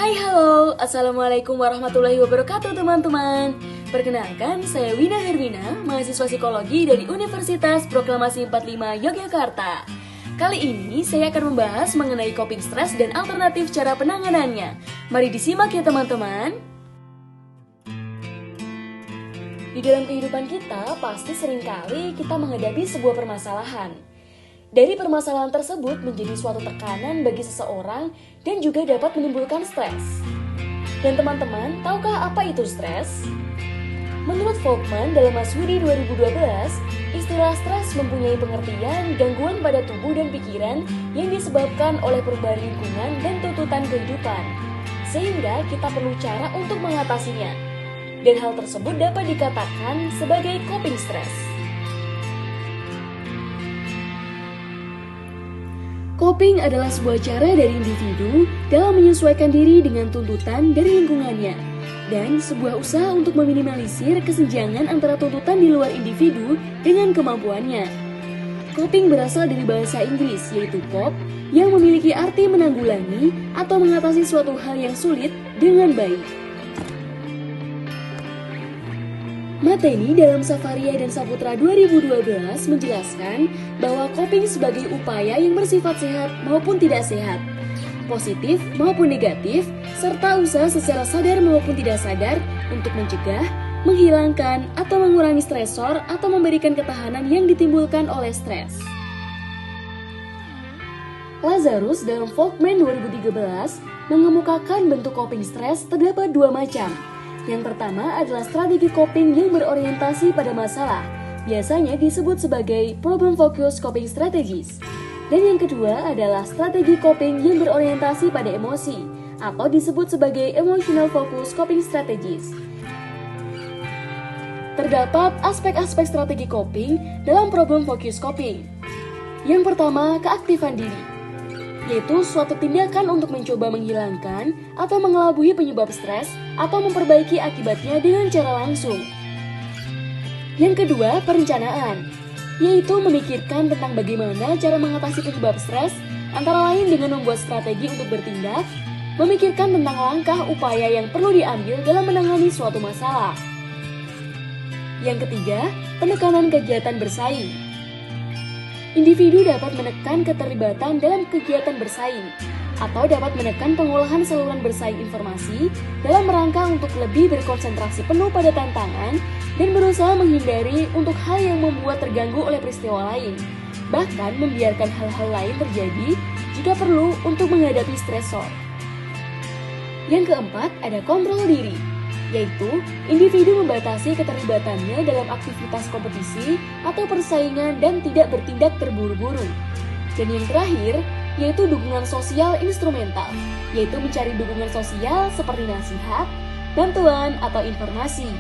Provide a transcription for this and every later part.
Hai halo, Assalamualaikum warahmatullahi wabarakatuh teman-teman. Perkenalkan, saya Wina Hermina, mahasiswa psikologi dari Universitas Proklamasi 45 Yogyakarta. Kali ini saya akan membahas mengenai coping stres dan alternatif cara penanganannya. Mari disimak ya teman-teman. Di dalam kehidupan kita, pasti seringkali kita menghadapi sebuah permasalahan. Dari permasalahan tersebut menjadi suatu tekanan bagi seseorang dan juga dapat menimbulkan stres. Dan teman-teman, tahukah apa itu stres? Menurut Folkman dalam Maswiri 2012, istilah stres mempunyai pengertian gangguan pada tubuh dan pikiran yang disebabkan oleh perubahan lingkungan dan tuntutan kehidupan. Sehingga kita perlu cara untuk mengatasinya. Dan hal tersebut dapat dikatakan sebagai coping stress. Coping adalah sebuah cara dari individu dalam menyesuaikan diri dengan tuntutan dari lingkungannya dan sebuah usaha untuk meminimalisir kesenjangan antara tuntutan di luar individu dengan kemampuannya. Coping berasal dari bahasa Inggris yaitu cope yang memiliki arti menanggulangi atau mengatasi suatu hal yang sulit dengan baik. Mateni dalam Safaria dan Saputra 2012 menjelaskan bahwa coping sebagai upaya yang bersifat sehat maupun tidak sehat, positif maupun negatif, serta usaha secara sadar maupun tidak sadar untuk mencegah, menghilangkan, atau mengurangi stresor atau memberikan ketahanan yang ditimbulkan oleh stres. Lazarus dalam Folkman 2013 mengemukakan bentuk coping stres terdapat dua macam. Yang pertama adalah strategi coping yang berorientasi pada masalah, biasanya disebut sebagai problem focus coping strategies. Dan yang kedua adalah strategi coping yang berorientasi pada emosi, atau disebut sebagai emotional focus coping strategies. Terdapat aspek-aspek strategi coping dalam problem focus coping. Yang pertama, keaktifan diri, yaitu suatu tindakan untuk mencoba menghilangkan atau mengelabui penyebab stres atau memperbaiki akibatnya dengan cara langsung. Yang kedua, perencanaan, yaitu memikirkan tentang bagaimana cara mengatasi penyebab stres, antara lain dengan membuat strategi untuk bertindak, memikirkan tentang langkah upaya yang perlu diambil dalam menangani suatu masalah. Yang ketiga, penekanan kegiatan bersaing. Individu dapat menekan keterlibatan dalam kegiatan bersaing, atau dapat menekan pengolahan saluran bersaing informasi dalam rangka untuk lebih berkonsentrasi penuh pada tantangan dan berusaha menghindari untuk hal yang membuat terganggu oleh peristiwa lain, bahkan membiarkan hal-hal lain terjadi jika perlu untuk menghadapi stresor. Yang keempat, ada kontrol diri, yaitu individu membatasi keterlibatannya dalam aktivitas kompetisi atau persaingan dan tidak bertindak terburu-buru. Dan yang terakhir, yaitu dukungan sosial instrumental, yaitu mencari dukungan sosial seperti nasihat, bantuan, atau informasi.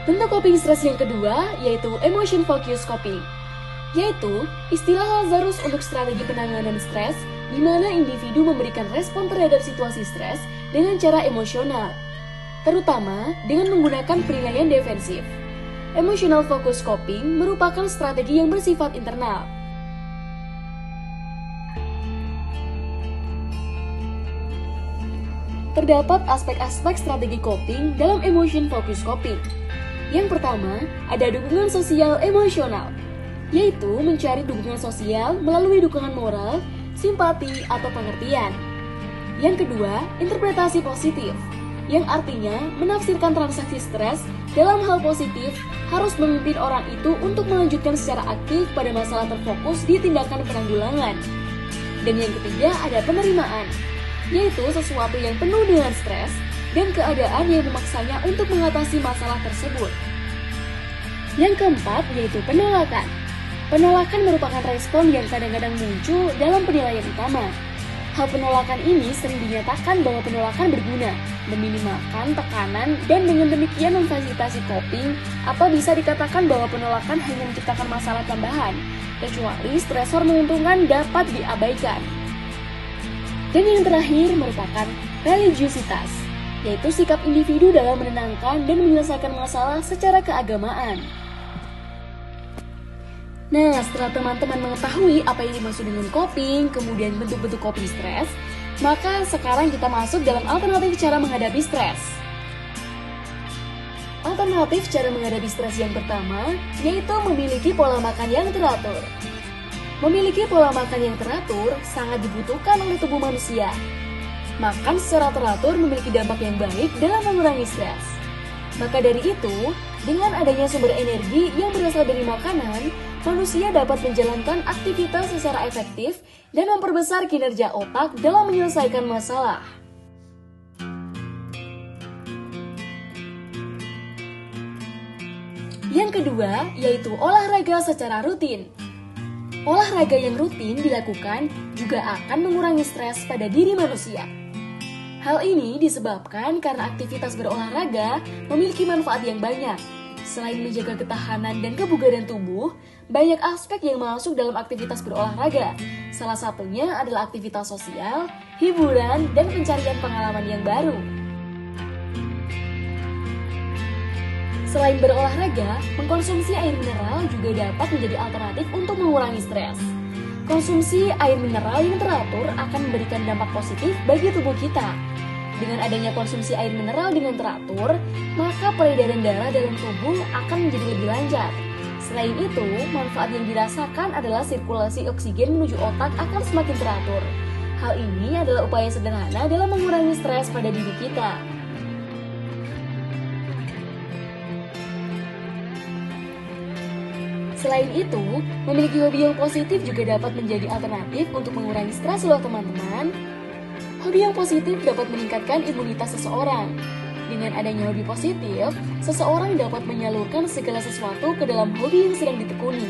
Bentuk coping stres yang kedua, yaitu emotion focus coping, yaitu istilah Lazarus untuk strategi penanganan stres di mana individu memberikan respon terhadap situasi stres dengan cara emosional, terutama dengan menggunakan penilaian defensif. Emotional focus coping merupakan strategi yang bersifat internal. Terdapat aspek-aspek strategi coping dalam emotion focus coping. Yang pertama, ada dukungan sosial emosional, yaitu mencari dukungan sosial melalui dukungan moral, simpati, atau pengertian. Yang kedua, interpretasi positif, yang artinya menafsirkan transaksi stres dalam hal positif harus memimpin orang itu untuk melanjutkan secara aktif pada masalah terfokus di tindakan penanggulangan. Dan yang ketiga ada penerimaan, yaitu sesuatu yang penuh dengan stres dan keadaan yang memaksanya untuk mengatasi masalah tersebut. Yang keempat yaitu penolakan. Penolakan merupakan respon yang kadang-kadang muncul dalam penilaian utama. Hal penolakan ini sering dinyatakan bahwa penolakan berguna, meminimalkan tekanan, dan dengan demikian memfasilitasi coping, atau bisa dikatakan bahwa penolakan hanya menciptakan masalah tambahan, kecuali stresor menguntungkan dapat diabaikan. Dan yang terakhir merupakan religiusitas, yaitu sikap individu dalam menenangkan dan menyelesaikan masalah secara keagamaan. Nah, setelah teman-teman mengetahui apa yang dimaksud dengan coping, kemudian bentuk-bentuk coping stres, maka sekarang kita masuk dalam alternatif cara menghadapi stres. Alternatif cara menghadapi stres yang pertama, yaitu memiliki pola makan yang teratur. Memiliki pola makan yang teratur sangat dibutuhkan oleh tubuh manusia. Makan secara teratur memiliki dampak yang baik dalam mengurangi stres. Maka dari itu, dengan adanya sumber energi yang berasal dari makanan, manusia dapat menjalankan aktivitas secara efektif dan memperbesar kinerja otak dalam menyelesaikan masalah. Yang kedua, yaitu olahraga secara rutin. Olahraga yang rutin dilakukan juga akan mengurangi stres pada diri manusia. Hal ini disebabkan karena aktivitas berolahraga memiliki manfaat yang banyak. Selain menjaga ketahanan dan kebugaran tubuh, banyak aspek yang masuk dalam aktivitas berolahraga. Salah satunya adalah aktivitas sosial, hiburan, dan pencarian pengalaman yang baru. Selain berolahraga, mengkonsumsi air mineral juga dapat menjadi alternatif untuk mengurangi stres. Konsumsi air mineral yang teratur akan memberikan dampak positif bagi tubuh kita. Dengan adanya konsumsi air mineral dengan teratur, maka peredaran darah dalam tubuh akan menjadi lebih lancar. Selain itu, manfaat yang dirasakan adalah sirkulasi oksigen menuju otak akan semakin teratur. Hal ini adalah upaya sederhana dalam mengurangi stres pada diri kita. Selain itu, memiliki hobi yang positif juga dapat menjadi alternatif untuk mengurangi stres loh teman-teman. Hobi yang positif dapat meningkatkan imunitas seseorang. Dengan adanya hobi positif, seseorang dapat menyalurkan segala sesuatu ke dalam hobi yang sedang ditekuni.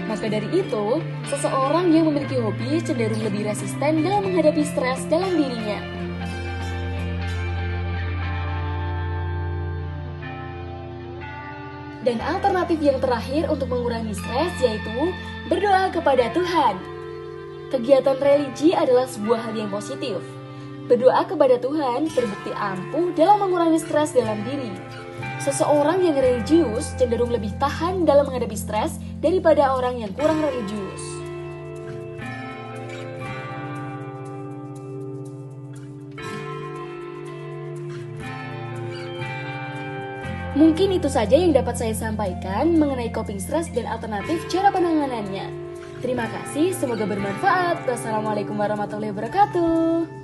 Maka dari itu, seseorang yang memiliki hobi cenderung lebih resisten dalam menghadapi stres dalam dirinya. Dan alternatif yang terakhir untuk mengurangi stres yaitu berdoa kepada Tuhan. Kegiatan religi adalah sebuah hal yang positif. Berdoa kepada Tuhan terbukti ampuh dalam mengurangi stres dalam diri. Seseorang yang religius cenderung lebih tahan dalam menghadapi stres daripada orang yang kurang religius. Mungkin itu saja yang dapat saya sampaikan mengenai coping stres dan alternatif cara penanganannya. Terima kasih, semoga bermanfaat. Wassalamualaikum warahmatullahi wabarakatuh.